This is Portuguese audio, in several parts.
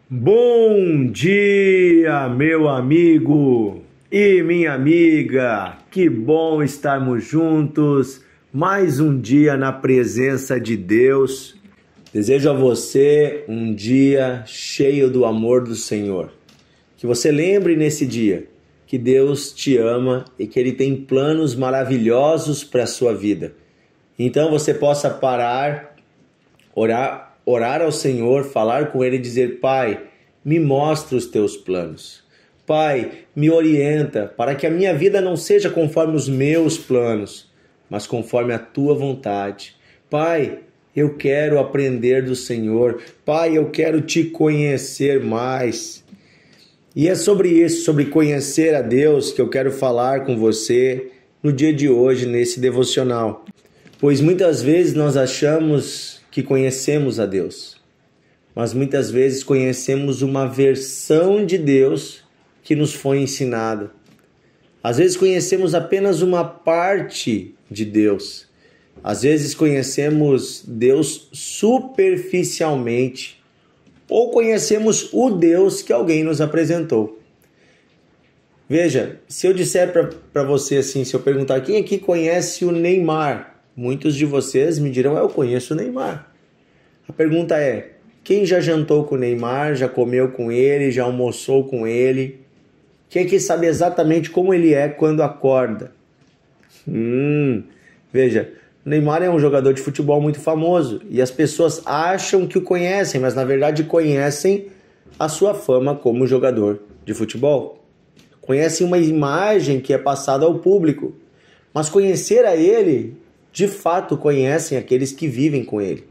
Bom dia, meu amigo e minha amiga. Que bom estarmos juntos mais um dia na presença de Deus. Desejo a você um dia cheio do amor do Senhor. Que você lembre nesse dia que Deus te ama e que Ele tem planos maravilhosos para a sua vida. Então você possa parar, orar ao Senhor, falar com Ele e dizer: Pai, me mostra os teus planos. Pai, me orienta para que a minha vida não seja conforme os meus planos, mas conforme a tua vontade. Pai, eu quero aprender do Senhor. Pai, eu quero te conhecer mais. E é sobre isso, sobre conhecer a Deus, que eu quero falar com você no dia de hoje, nesse devocional. Pois muitas vezes nós achamos que conhecemos a Deus, mas muitas vezes conhecemos uma versão de Deus que nos foi ensinada. Às vezes conhecemos apenas uma parte de Deus. Às vezes conhecemos Deus superficialmente, ou conhecemos o Deus que alguém nos apresentou. Veja, se eu disser para você assim, se eu perguntar quem aqui conhece o Neymar, muitos de vocês me dirão: eu conheço o Neymar. A pergunta é: quem já jantou com o Neymar, já comeu com ele, já almoçou com ele? Quem aqui sabe exatamente como ele é quando acorda? Veja, o Neymar é um jogador de futebol muito famoso e as pessoas acham que o conhecem, mas na verdade conhecem a sua fama como jogador de futebol. Conhecem uma imagem que é passada ao público, mas conhecer a ele, de fato conhecem aqueles que vivem com ele.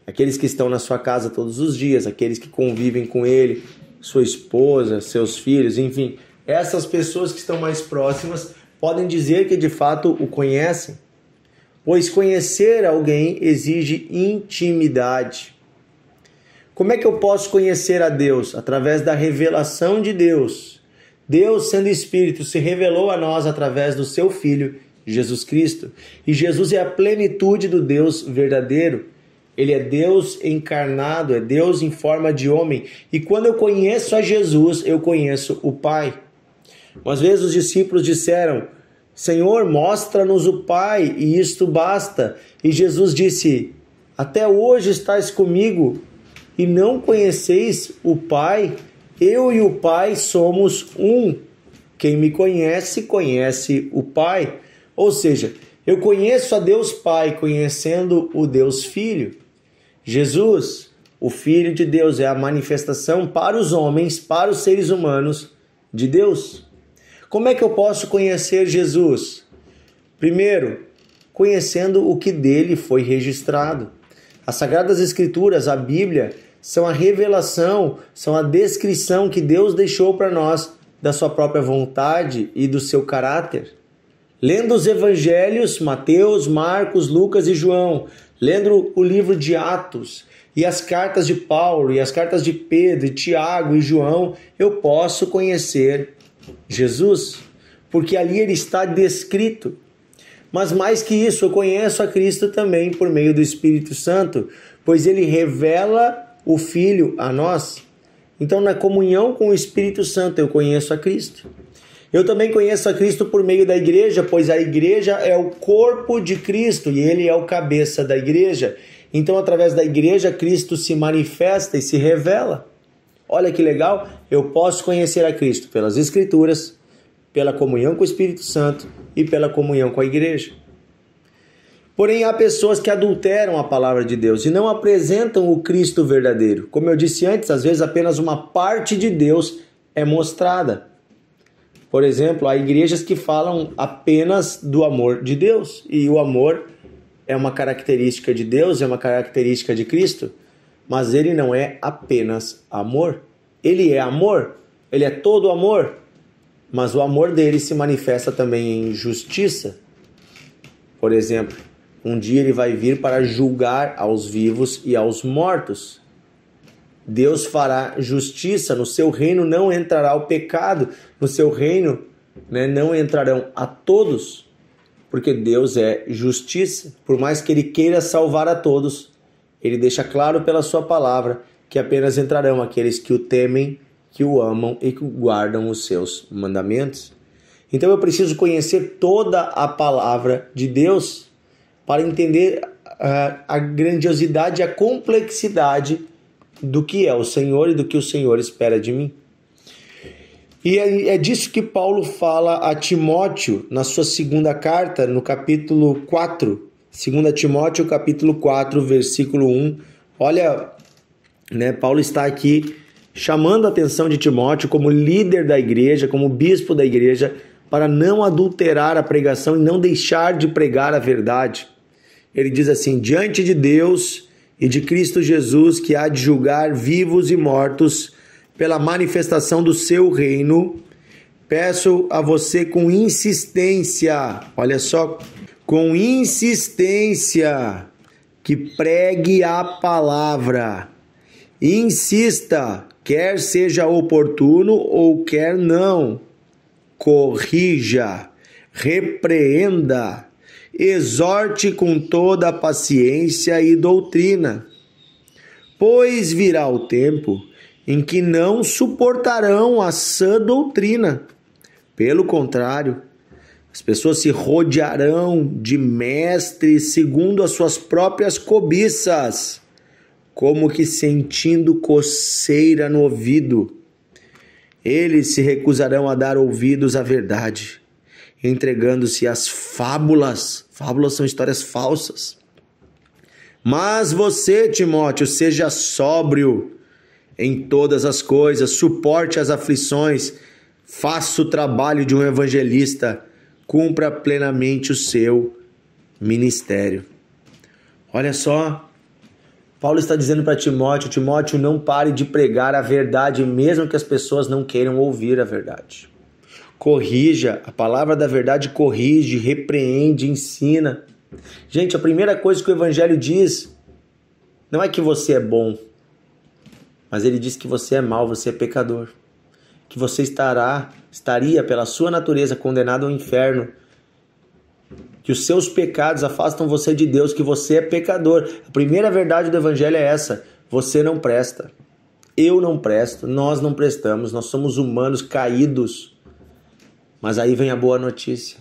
Aqueles que estão na sua casa todos os dias, aqueles que convivem com ele, sua esposa, seus filhos, enfim. Essas pessoas que estão mais próximas podem dizer que de fato o conhecem. Pois conhecer alguém exige intimidade. Como é que eu posso conhecer a Deus? Através da revelação de Deus. Deus, sendo Espírito, se revelou a nós através do seu Filho, Jesus Cristo. E Jesus é a plenitude do Deus verdadeiro. Ele é Deus encarnado, é Deus em forma de homem. E quando eu conheço a Jesus, eu conheço o Pai. Às vezes os discípulos disseram: Senhor, mostra-nos o Pai, e isto basta. E Jesus disse: até hoje estáis comigo e não conheceis o Pai? Eu e o Pai somos um. Quem me conhece, conhece o Pai. Ou seja, eu conheço a Deus Pai, conhecendo o Deus Filho. Jesus, o Filho de Deus, é a manifestação para os homens, para os seres humanos de Deus. Como é que eu posso conhecer Jesus? Primeiro, conhecendo o que dele foi registrado. As Sagradas Escrituras, a Bíblia, são a revelação, são a descrição que Deus deixou para nós da sua própria vontade e do seu caráter. Lendo os Evangelhos, Mateus, Marcos, Lucas e João, lendo o livro de Atos e as cartas de Paulo e as cartas de Pedro, Tiago e João, eu posso conhecer Jesus, porque ali ele está descrito. Mas mais que isso, eu conheço a Cristo também por meio do Espírito Santo, pois ele revela o Filho a nós. Então, na comunhão com o Espírito Santo, eu conheço a Cristo. Eu também conheço a Cristo por meio da igreja, pois a igreja é o corpo de Cristo e ele é o cabeça da igreja. Então, através da igreja, Cristo se manifesta e se revela. Olha que legal, eu posso conhecer a Cristo pelas Escrituras, pela comunhão com o Espírito Santo e pela comunhão com a igreja. Porém, há pessoas que adulteram a palavra de Deus e não apresentam o Cristo verdadeiro. Como eu disse antes, às vezes apenas uma parte de Deus é mostrada. Por exemplo, há igrejas que falam apenas do amor de Deus. E o amor é uma característica de Deus, é uma característica de Cristo. Mas ele não é apenas amor. Ele é amor, ele é todo amor. Mas o amor dele se manifesta também em justiça. Por exemplo, um dia ele vai vir para julgar aos vivos e aos mortos. Deus fará justiça, no seu reino não entrará o pecado, no seu reino não entrarão a todos, porque Deus é justiça. Por mais que ele queira salvar a todos, ele deixa claro pela sua palavra que apenas entrarão aqueles que o temem, que o amam e que guardam os seus mandamentos. Então eu preciso conhecer toda a palavra de Deus para entender a grandiosidade e a complexidade do que é o Senhor e do que o Senhor espera de mim. E é disso que Paulo fala a Timóteo na sua segunda carta, no capítulo 4. 2 Timóteo, capítulo 4, versículo 1. Olha, Paulo está aqui chamando a atenção de Timóteo como líder da igreja, como bispo da igreja, para não adulterar a pregação e não deixar de pregar a verdade. Ele diz assim: diante de Deus e de Cristo Jesus, que há de julgar vivos e mortos pela manifestação do seu reino, peço a você com insistência, olha só, com insistência, que pregue a palavra. Insista, quer seja oportuno ou quer não. Corrija, repreenda, exorte com toda a paciência e doutrina. Pois virá o tempo em que não suportarão a sã doutrina. Pelo contrário, as pessoas se rodearão de mestres segundo as suas próprias cobiças, como que sentindo coceira no ouvido. Eles se recusarão a dar ouvidos à verdade, entregando-se às fábulas. Fábulas são histórias falsas. Mas você, Timóteo, seja sóbrio em todas as coisas, suporte as aflições, faça o trabalho de um evangelista, cumpra plenamente o seu ministério. Olha só, Paulo está dizendo para Timóteo: Timóteo, não pare de pregar a verdade, mesmo que as pessoas não queiram ouvir a verdade. Corrija, a palavra da verdade corrige, repreende, ensina. Gente, a primeira coisa que o evangelho diz não é que você é bom, mas ele diz que você é mau, você é pecador. Que você estaria pela sua natureza condenado ao inferno. Que os seus pecados afastam você de Deus, que você é pecador. A primeira verdade do evangelho é essa: você não presta. Eu não presto, nós não prestamos, nós somos humanos caídos. Mas aí vem a boa notícia.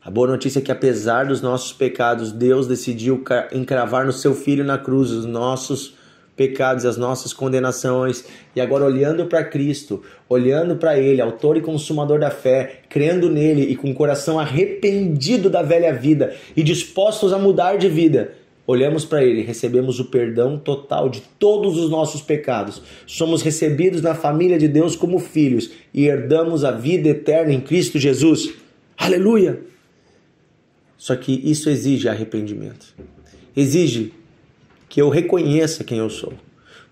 A boa notícia é que apesar dos nossos pecados, Deus decidiu encravar no seu Filho na cruz os nossos pecados, as nossas condenações, e agora olhando para Cristo, olhando para Ele, autor e consumador da fé, crendo nele e com o coração arrependido da velha vida e dispostos a mudar de vida, olhamos para Ele, recebemos o perdão total de todos os nossos pecados, somos recebidos na família de Deus como filhos e herdamos a vida eterna em Cristo Jesus. Aleluia! Só que isso exige arrependimento, exige que eu reconheça quem eu sou.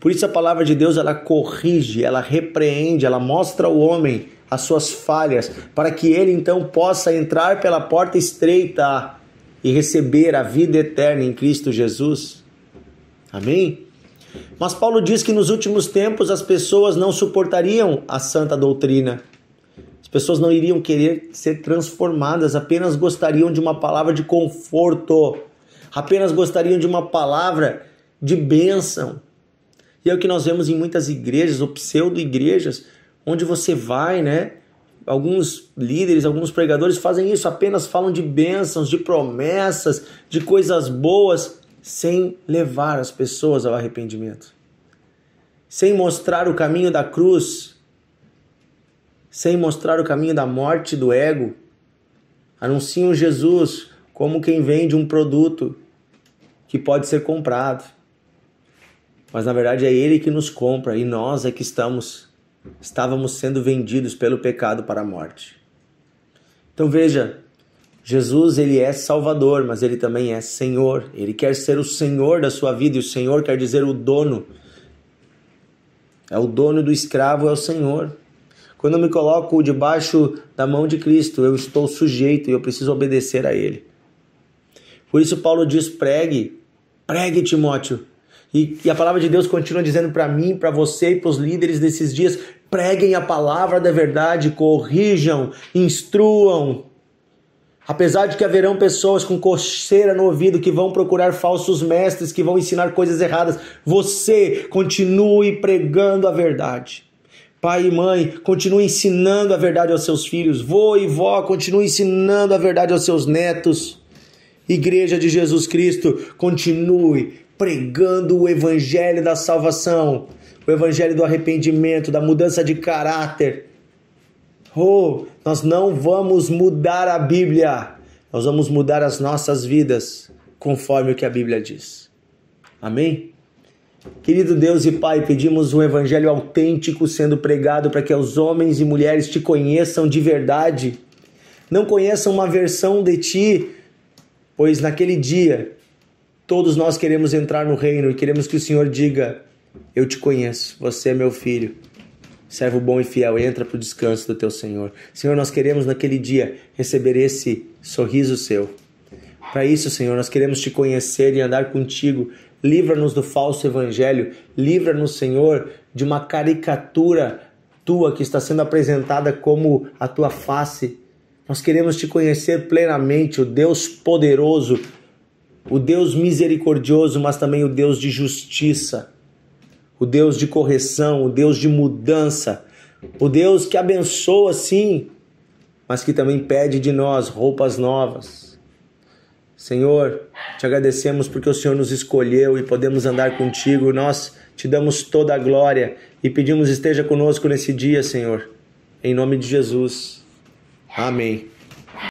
Por isso a palavra de Deus, ela corrige, ela repreende, ela mostra ao homem as suas falhas, para que ele então possa entrar pela porta estreita e receber a vida eterna em Cristo Jesus. Amém? Mas Paulo diz que nos últimos tempos as pessoas não suportariam a santa doutrina. As pessoas não iriam querer ser transformadas, apenas gostariam de uma palavra de conforto, apenas gostariam de uma palavra de bênção. E é o que nós vemos em muitas igrejas ou pseudo-igrejas, onde você vai, alguns líderes, alguns pregadores fazem isso, apenas falam de bênçãos, de promessas, de coisas boas, sem levar as pessoas ao arrependimento. Sem mostrar o caminho da cruz, sem mostrar o caminho da morte do ego. Anunciam Jesus como quem vende um produto que pode ser comprado. Mas na verdade é Ele que nos compra e nós é que estávamos sendo vendidos pelo pecado para a morte. Então veja, Jesus, Ele é Salvador, mas Ele também é Senhor. Ele quer ser o Senhor da sua vida, e o Senhor quer dizer o dono. É o dono do escravo, é o Senhor. Quando eu me coloco debaixo da mão de Cristo, eu estou sujeito e eu preciso obedecer a Ele. Por isso Paulo diz: pregue, Timóteo. E a palavra de Deus continua dizendo para mim, para você e para os líderes desses dias: preguem a palavra da verdade, corrijam, instruam. Apesar de que haverão pessoas com coceira no ouvido que vão procurar falsos mestres, que vão ensinar coisas erradas, você continue pregando a verdade. Pai e mãe, continue ensinando a verdade aos seus filhos. Vô e vó, continue ensinando a verdade aos seus netos. Igreja de Jesus Cristo, continue pregando o evangelho da salvação, o evangelho do arrependimento, da mudança de caráter. Nós não vamos mudar a Bíblia, nós vamos mudar as nossas vidas, conforme o que a Bíblia diz. Amém? Querido Deus e Pai, pedimos um evangelho autêntico sendo pregado para que os homens e mulheres te conheçam de verdade, não conheçam uma versão de ti, pois naquele dia todos nós queremos entrar no reino e queremos que o Senhor diga: eu te conheço, você é meu filho. Servo bom e fiel, entra para o descanso do teu Senhor. Senhor, nós queremos naquele dia receber esse sorriso seu. Para isso, Senhor, nós queremos te conhecer e andar contigo. Livra-nos do falso evangelho. Livra-nos, Senhor, de uma caricatura tua que está sendo apresentada como a tua face. Nós queremos te conhecer plenamente, o Deus poderoso, o Deus misericordioso, mas também o Deus de justiça. O Deus de correção, o Deus de mudança, o Deus que abençoa sim, mas que também pede de nós roupas novas. Senhor, te agradecemos porque o Senhor nos escolheu e podemos andar contigo. Nós te damos toda a glória e pedimos esteja conosco nesse dia, Senhor. Em nome de Jesus. Amém.